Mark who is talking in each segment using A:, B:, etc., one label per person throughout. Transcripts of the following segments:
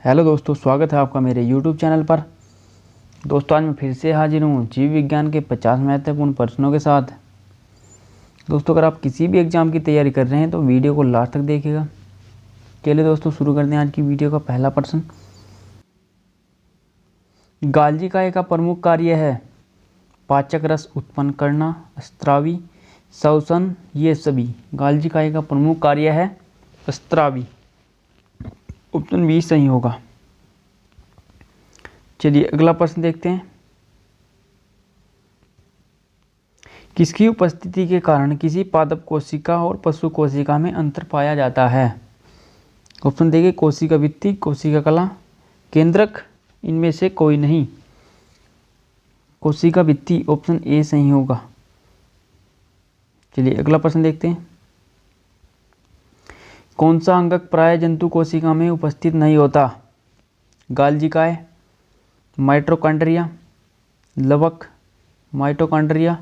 A: Hello दोस्तों, स्वागत है आपका मेरे YouTube चैनल पर। दोस्तों, आज मैं फिर से हाजिर हूँ जीव विज्ञान के 50 महत्वपूर्ण प्रश्नों के साथ। दोस्तों, अगर आप किसी भी एग्ज़ाम की तैयारी कर रहे हैं तो वीडियो को लास्ट तक देखिएगा। चलिए दोस्तों, शुरू करते हैं आज की वीडियो का पहला प्रश्न। गाल्जी काय का प्रमुख कार्य है? पाचक रस उत्पन्न करना, स्त्रावी, श्वसन, ये सभी। गाल्जी काय का प्रमुख कार्य है स्त्रावी। ऑप्शन बी सही होगा। चलिए अगला प्रश्न देखते हैं। किसकी उपस्थिति के कारण किसी पादप कोशिका और पशु कोशिका में अंतर पाया जाता है? ऑप्शन देखिए, कोशिका भित्ति, कोशिका कला, केंद्रक, इनमें से कोई नहीं। कोशिका भित्ति, ऑप्शन ए सही होगा। चलिए अगला प्रश्न देखते हैं। कौन सा अंगक प्राय जंतु कोशिका में उपस्थित नहीं होता? गाल्जी काय, माइटोकॉन्ड्रिया, लवक, माइटोकॉन्ड्रिया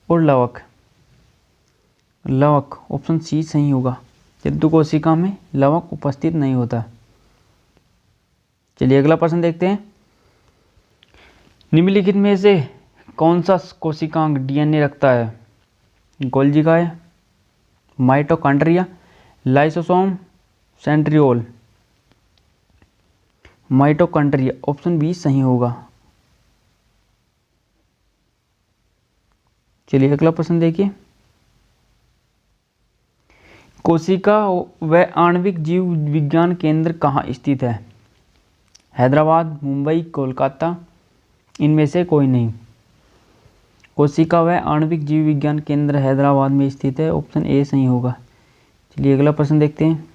A: और लवक। लवक, ऑप्शन सी सही होगा। जंतु कोशिका में लवक उपस्थित नहीं होता। चलिए अगला प्रश्न देखते हैं। निम्नलिखित में से कौन सा कोशिकांग डीएनए रखता है? गोल्जी काय, mitochondria, lysosome, centriole. Mitochondria, option B सही होगा। चलिए अगला प्रश्न देखिए। कोशिका व आणविक जीव विज्ञान केंद्र कहाँ स्थित है? हैदराबाद, मुंबई, कोलकाता, इनमें से कोई नहीं। कोशिका व आणविक जीव विज्ञान केंद्र हैदराबाद में स्थित है। ऑप्शन ए सही होगा। चलिए अगला प्रश्न देखते हैं।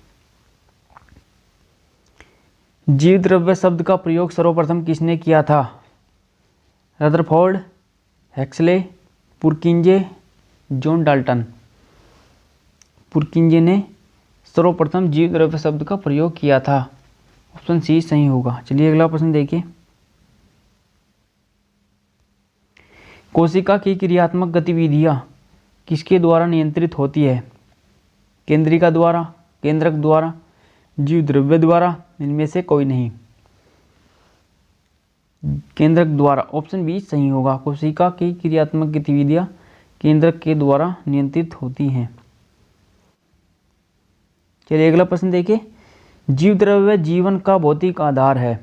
A: जीव द्रव्य शब्द का प्रयोग सर्वप्रथम किसने किया था? Rutherford, Huxley, Purkinje, John Dalton. Purkinje ने सर्वप्रथम जीव द्रव्य शब्द का प्रयोग किया था। ऑप्शन सी सही होगा। चलिए अगला प्रश्न देखिए। कोशिका की क्रियात्मक गतिविधियां किसके द्वारा नियंत्रित होती है? केंद्रिका द्वारा, केंद्रक द्वारा, जीव द्रव्य द्वारा, इनमें से कोई नहीं। केंद्रक द्वारा, ऑप्शन बी सही होगा। कोशिका की क्रियात्मक गतिविधियां केंद्रक के द्वारा नियंत्रित होती हैं। चलिए अगला प्रश्न देखिए। जीव द्रव्य जीवन का भौतिक आधार है,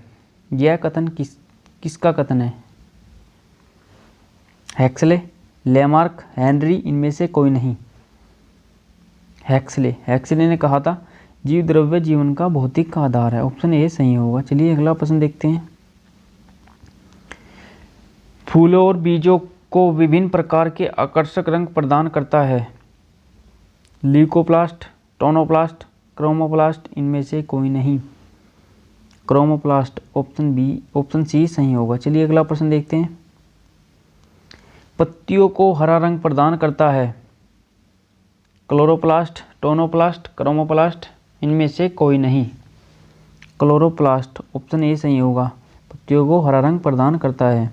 A: यह कथन किसका कथन है? हेक्सले, लेमार्क, हेनरी, इनमें से कोई नहीं। हेक्सले ने कहा था जीव द्रव्य जीवन का भौतिक आधार है। ऑप्शन ए सही होगा। चलिए अगला प्रश्न देखते हैं। फूलों और बीजों को विभिन्न प्रकार के आकर्षक रंग प्रदान करता है। ल्यूकोप्लास्ट, टोनोप्लास्ट, क्रोमोप्लास्ट, इनमें से कोई नहीं। Chromoplast, option B, option C सही होगा। चलिए अगला प्रश्न देखते हैं। पत्तियों को हरा रंग प्रदान करता है। क्लोरोप्लास्ट, टोनोप्लास्ट, क्रोमोप्लास्ट, इनमें से कोई नहीं। क्लोरोप्लास्ट, ऑप्शन ए सही होगा। पत्तियों को हरा रंग प्रदान करता है।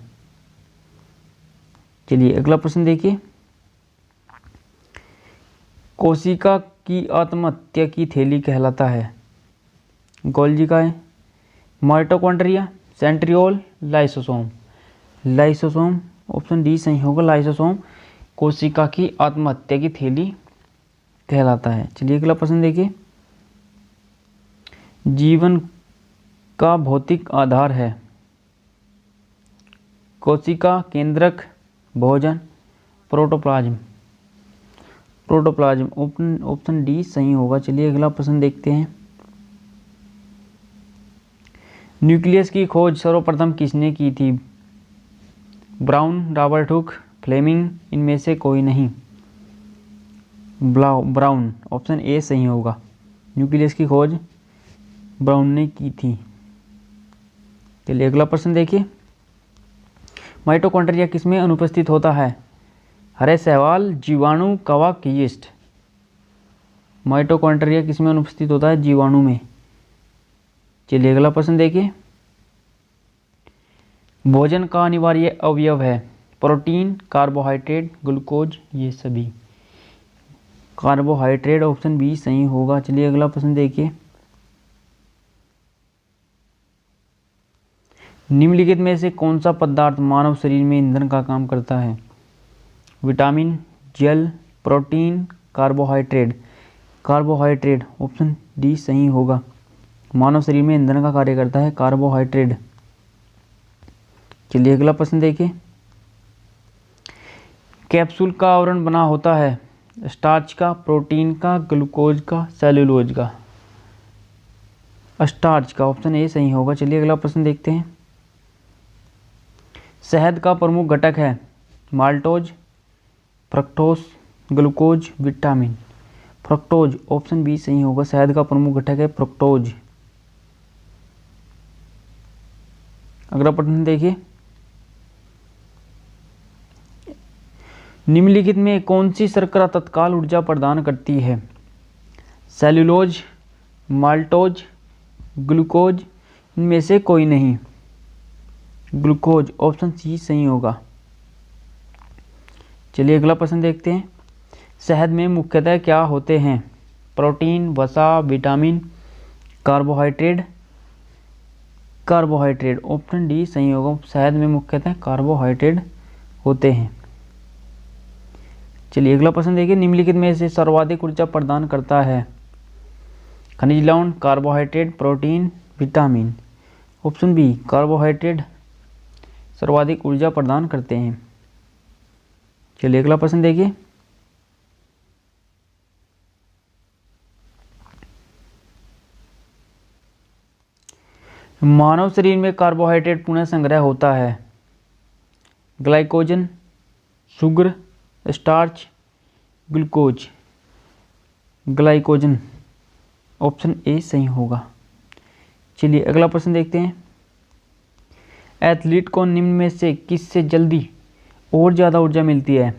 A: चलिए अगला प्रश्न देखिए। कोशिका की आत्महत्या की थैली कहलाता है। गोल्जी काय, mitochondria, centriole, lysosome. Lysosome, option D सही होगा। लाइसोसोम कोशिका की आत्महत्या की थैली कहलाता है। चलिए अगला प्रश्न देखिए। जीवन का भौतिक आधार है। कोशिका, केंद्रक, भोजन, प्रोटोप्लाज्म। प्रोटोप्लाज्म, ऑप्शन डी सही होगा। चलिए अगला प्रश्न देखते हैं। न्यूक्लियस की खोज सर्वप्रथम किसने की थी? ब्राउन, रॉबर्ट, फ्लेमिंग, इनमें से कोई नहीं। ब्राउन, ऑप्शन ए सही होगा। न्यूक्लियस की खोज ब्राउन ने की थी। चलिए अगला प्रश्न देखिए। माइटोकॉन्ड्रिया किसमें अनुपस्थित होता है? हरे शैवाल, जीवाणु, कवक, यीस्ट। माइटोकॉन्ड्रिया किसमें अनुपस्थित होता है? जीवाणु में। चलिए अगला प्रश्न देखिए। भोजन का अनिवार्य अवयव है। प्रोटीन, कार्बोहाइड्रेट, ग्लूकोज, ये सभी। कार्बोहाइड्रेट, ऑप्शन बी सही होगा। चलिए अगला प्रश्न देखिए। निम्नलिखित में से कौन सा पदार्थ मानव शरीर में ईंधन का काम करता है? विटामिन, जल, protein, carbohydrate. Carbohydrate option D सही होगा। मानव शरीर में ईंधन का कार्य करता है कार्बोहाइड्रेट। चलिए अगला प्रश्न देखिए। कैप्सूल का आवरण बना होता है स्टार्च का, प्रोटीन का, ग्लूकोज का, सेलुलोज का। स्टार्च का ऑप्शन ए सही होगा। चलिए अगला प्रश्न देखते हैं। शहद का प्रमुख घटक है maltose, fructose, glucose, vitamin. Fructose option B सही होगा। शहद का प्रमुख घटक है फ्रक्टोज। अगला प्रश्न देखिए। निम्नलिखित में कौन सी शर्करा तत्काल ऊर्जा प्रदान करती है? सेलुलोज, माल्टोज, ग्लूकोज, इनमें से कोई नहीं। ग्लूकोज ऑप्शन सी सही होगा। चलिए अगला प्रश्न देखते हैं। शहद में मुख्यतः क्या होते हैं? प्रोटीन, वसा, vitamin, carbohydrate. Carbohydrate option D सही होगा। शहद में मुख्यतः कार्बोहाइड्रेट होते हैं। चलिए अगला प्रश्न देखिए। निम्नलिखित में से सर्वाधिक ऊर्जा प्रदान करता है? खनिज लवण, carbohydrate, protein, vitamin. Option B carbohydrate सर्वाधिक ऊर्जा प्रदान करते हैं। चलिए अगला प्रश्न देखिए। मानव शरीर में कार्बोहाइड्रेट पुनः संग्रह होता है glycogen, sugar, starch, glucose. Glycogen option A सही होगा। चलिए अगला प्रश्न देखते हैं। एथलीट को निम्न में से किससे जल्दी और ज़्यादा ऊर्जा मिलती है?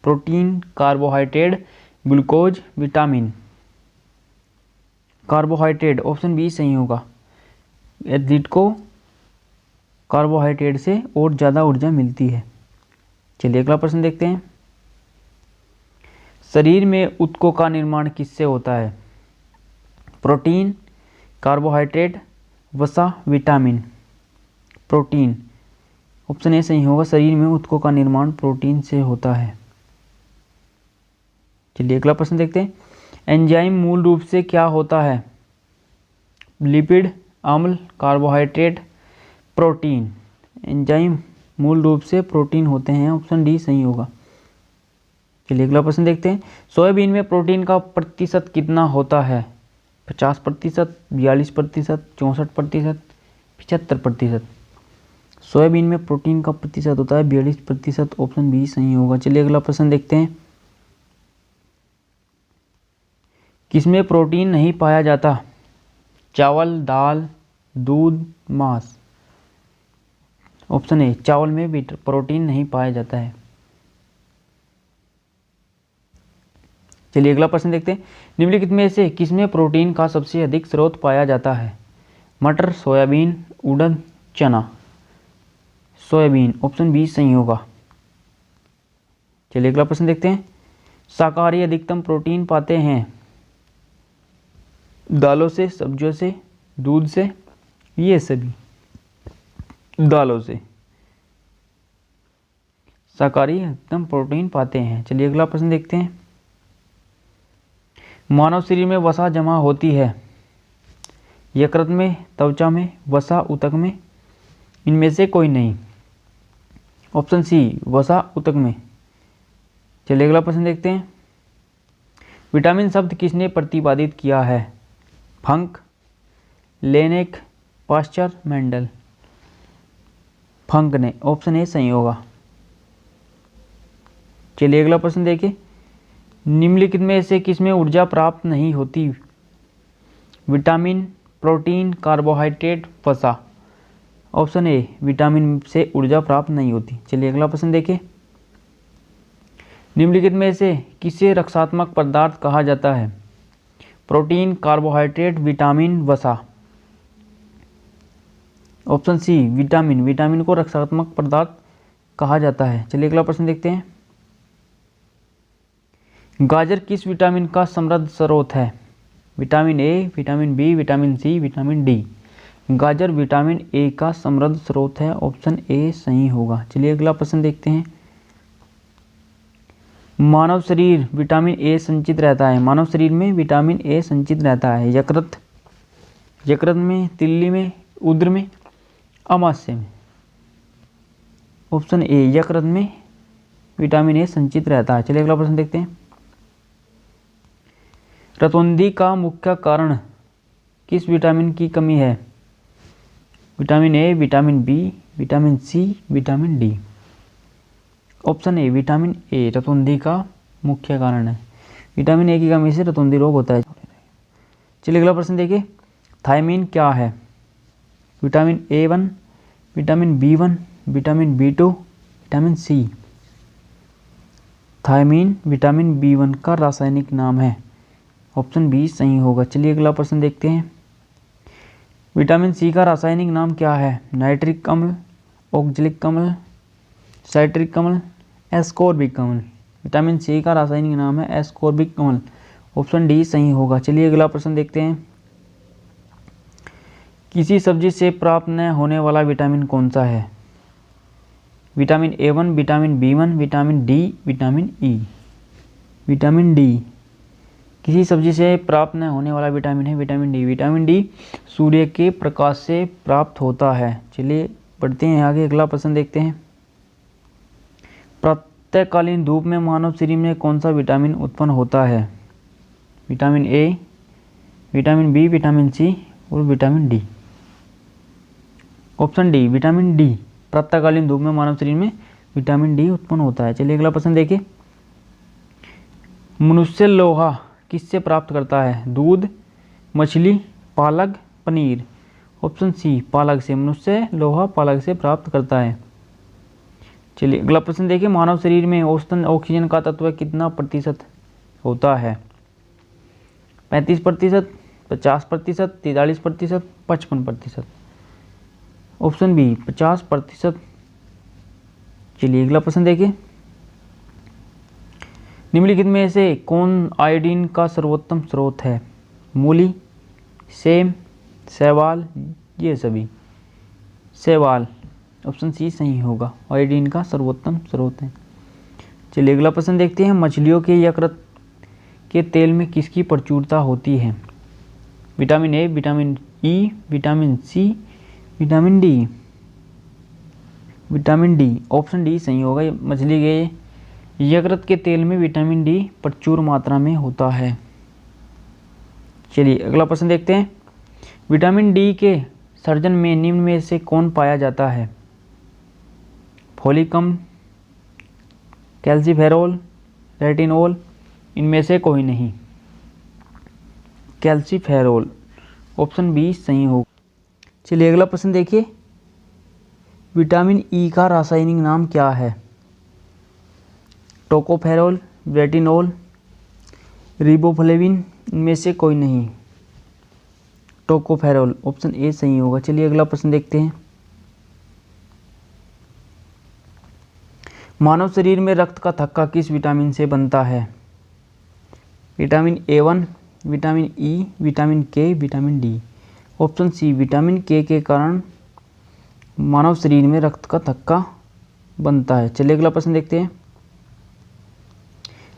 A: Protein, carbohydrate, glucose, vitamin. Carbohydrate option B सही होगा। एथलीट को कार्बोहाइड्रेट से और ज़्यादा ऊर्जा मिलती है। चलिए अगला प्रश्न देखते हैं। शरीर में ऊतकों का निर्माण किससे होता है? प्रोटीन, कार्बोहाइड्रेट, वसा, विटामिन। प्रोटीन ऑप्शन ए सही होगा। शरीर में ऊतकों का निर्माण प्रोटीन से होता है। चलिए अगला प्रश्न देखते हैं। एंजाइम मूल रूप से क्या होता है? लिपिड, अम्ल, कार्बोहाइड्रेट, प्रोटीन। एंजाइम मूल रूप से प्रोटीन होते हैं। ऑप्शन डी सही होगा। चलिए अगला प्रश्न देखते हैं। सोयाबीन में प्रोटीन का प्रतिशत कितना होता है? 50%, 42%, 64%, 75%। सोयाबीन में प्रोटीन का प्रतिशत होता है 42%। ऑप्शन बी सही होगा। चलिए अगला प्रश्न देखते हैं। किसमें प्रोटीन नहीं पाया जाता? चावल, दाल, दूध, मांस। ऑप्शन ए चावल में भी प्रोटीन नहीं पाया जाता है। चलिए अगला प्रश्न देखते हैं। निम्नलिखित में से किसमें प्रोटीन का सबसे अधिक स्रोत पाया जाता है? मटर, सोयाबीन, उड़द, चना। सोयाबीन ऑप्शन बी सही होगा। चलिए अगला प्रश्न देखते हैं। शाकाहारी अधिकतम प्रोटीन पाते हैं दालों से, सब्जियों से, दूध से, ये सभी दालों से शाकाहारी अधिकतम प्रोटीन पाते हैं। चलिए अगला प्रश्न देखते हैं। मानव शरीर में वसा जमा होती है यकृत में, त्वचा में, वसा ऊतक में, इनमें से कोई नहीं। ऑप्शन सी वसा ऊतक में। चलिए अगला प्रश्न देखते हैं। विटामिन शब्द किसने प्रतिपादित किया है? फंक, लेनेक, पास्चर, मेंडल। फंक ने। ऑप्शन ए सही होगा। चलिए अगला प्रश्न देखिए। निम्नलिखित में से किसमें ऊर्जा प्राप्त नहीं होती? विटामिन, प्रोटीन, कार्बोहाइड्रेट, वसा। ऑप्शन ए विटामिन से ऊर्जा प्राप्त नहीं होती। चलिए अगला प्रश्न देखिए। निम्नलिखित में से किसे रक्षात्मक पदार्थ कहा जाता है? प्रोटीन, कार्बोहाइड्रेट, विटामिन, वसा। Option C vitamin. विटामिन को रक्षात्मक पदार्थ कहा जाता है। चलिए अगला प्रश्न देखते हैं। गाजर किस विटामिन का समृद्ध स्रोत है? Vitamin A, vitamin B, vitamin C, vitamin D. गाजर विटामिन ए का समृद्ध स्रोत है, ऑप्शन ए सही होगा। चलिए अगला प्रश्न देखते हैं। मानव शरीर विटामिन ए संचित रहता है, मानव शरीर में विटामिन ए संचित रहता है यकृत, यकृत में, तिल्ली में, उदर में, अमाशय में। ऑप्शन ए यकृत में विटामिन ए संचित रहता है। चलिए अगला प्रश्न देखते हैं। रतौंधी का मुख्य कारण किस विटामिन की कमी है? Vitamin A, vitamin B, vitamin C, vitamin D. Option A vitamin A रतौंधी का मुख्य कारण है। विटामिन ए की कमी से रतौंधी रोग होता है। चलिए अगला प्रश्न देखिए। थायमीन क्या है? Vitamin A one, vitamin B one, vitamin B two, vitamin C. Thiamine vitamin B one का रासायनिक नाम है, ऑप्शन बी सही होगा। चलिए अगला प्रश्न देखते हैं। विटामिन सी का रासायनिक नाम क्या है? नाइट्रिक अम्ल, ऑक्जेलिक अम्ल, साइट्रिक अम्ल, एस्कॉर्बिक अम्ल। विटामिन सी का रासायनिक नाम है एस्कॉर्बिक अम्ल, ऑप्शन डी सही होगा। चलिए अगला प्रश्न देखते हैं। किसी सब्जी से प्राप्त न होने वाला विटामिन कौन सा है? Vitamin A one, vitamin B one, vitamin D, vitamin E. Vitamin D किसी सब्जी से प्राप्त न होने वाला विटामिन है विटामिन डी। विटामिन डी सूर्य के प्रकाश से प्राप्त होता है। चलिए बढ़ते हैं आगे, अगला प्रश्न देखते हैं। प्रातःकालीन धूप में मानव शरीर में कौन सा विटामिन उत्पन्न होता है? Vitamin A, vitamin B, vitamin C और vitamin D. Option D vitamin D, प्रातःकालीन धूप में मानव शरीर में विटामिन डी उत्पन्न होता है। चलिए अगला प्रश्न देखिए। मनुष्य लोहा किससे प्राप्त करता है? दूध, मछली, पालक, पनीर। ऑप्शन सी पालक से, मनुष्य लोहा पालक से प्राप्त करता है। चलिए अगला प्रश्न देखिए। मानव शरीर में औसतन ऑक्सीजन का तत्व कितना प्रतिशत होता है? 35%, 50%, 43%, 55%। Option B 50%। चलिए अगला प्रश्न देखिए। निम्नलिखित में से कौन आयोडीन का सर्वोत्तम स्रोत है? मूली, सेम, शैवाल, ये सभी। शैवाल, ऑप्शन सी सही होगा, आयोडीन का सर्वोत्तम स्रोत है। चलिए अगला प्रश्न देखते हैं। मछलियों के यकृत के तेल में किसकी प्रचुरता होती है? Vitamin A, vitamin E, vitamin C, vitamin D. Vitamin D, option D सही होगा। मछली के यकृत के तेल में विटामिन डी प्रचुर मात्रा में होता है। चलिए अगला प्रश्न देखते हैं। विटामिन डी के सर्जन में निम्न में से कौन पाया जाता है? फोलिक अम्ल, कैल्सीफेरोल, रेटिनोल, इनमें से कोई नहीं। कैल्सीफेरोल, ऑप्शन बी सही होगा। चलिए अगला प्रश्न देखिए। विटामिन ई का रासायनिक नाम क्या है? टोकोफेरोल, रेटिनोल, रिबोफ्लेविन, इनमें से कोई नहीं। टोकोफेरोल, ऑप्शन ए सही होगा। चलिए अगला प्रश्न देखते हैं। मानव शरीर में रक्त का थक्का किस विटामिन से बनता है? Vitamin A one, vitamin E, vitamin K, vitamin D. Option C vitamin K कारण मानव शरीर में रक्त का थक्का बनता है। चलिए अगला प्रश्न देखते हैं।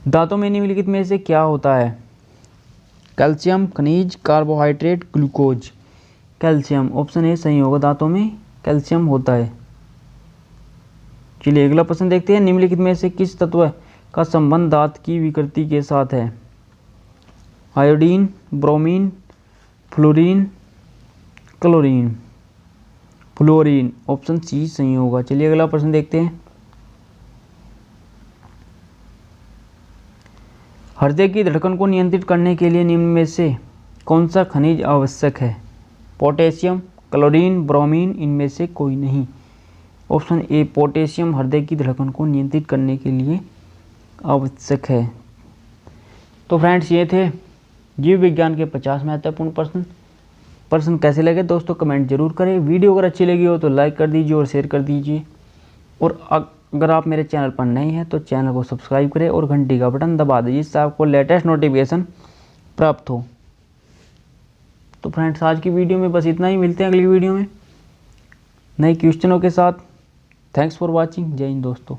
A: दांतों में निम्नलिखित में से क्या होता है? कैल्शियम, खनिज, carbohydrate, glucose. Calcium, option A सही होगा, दांतों में कैल्शियम होता है। चलिए अगला प्रश्न देखते हैं। निम्नलिखित में से किस तत्व का संबंध दांत की विकृति के साथ है? Iodine, bromine, fluorine, chlorine. Fluorine, option C सही होगा। चलिए अगला प्रश्न देखते हैं। हृदय की धड़कन को नियंत्रित करने के लिए निम्न में से कौन सा खनिज आवश्यक है? पोटेशियम, क्लोरीन, ब्रोमीन, इनमें से कोई नहीं। ऑप्शन ए पोटेशियम हृदय की धड़कन को नियंत्रित करने के लिए आवश्यक है। तो फ्रेंड्स ये थे जीव विज्ञान के 50 महत्वपूर्ण प्रश्न कैसे लगे दोस्तों कमेंट जरूर करें। वीडियो अगर अच्छी लगी हो तो लाइक कर दीजिए और शेयर कर दीजिए। और अगर आप मेरे चैनल पर नए हैं तो चैनल को सब्सक्राइब करें और घंटी का बटन दबा दीजिए जिससे आपको लेटेस्ट नोटिफिकेशन प्राप्त हो। तो फ्रेंड्स आज की वीडियो में बस इतना ही, मिलते हैं अगली वीडियो में नए क्वेश्चनों के साथ। Thanks for watching. जय हिंद दोस्तों।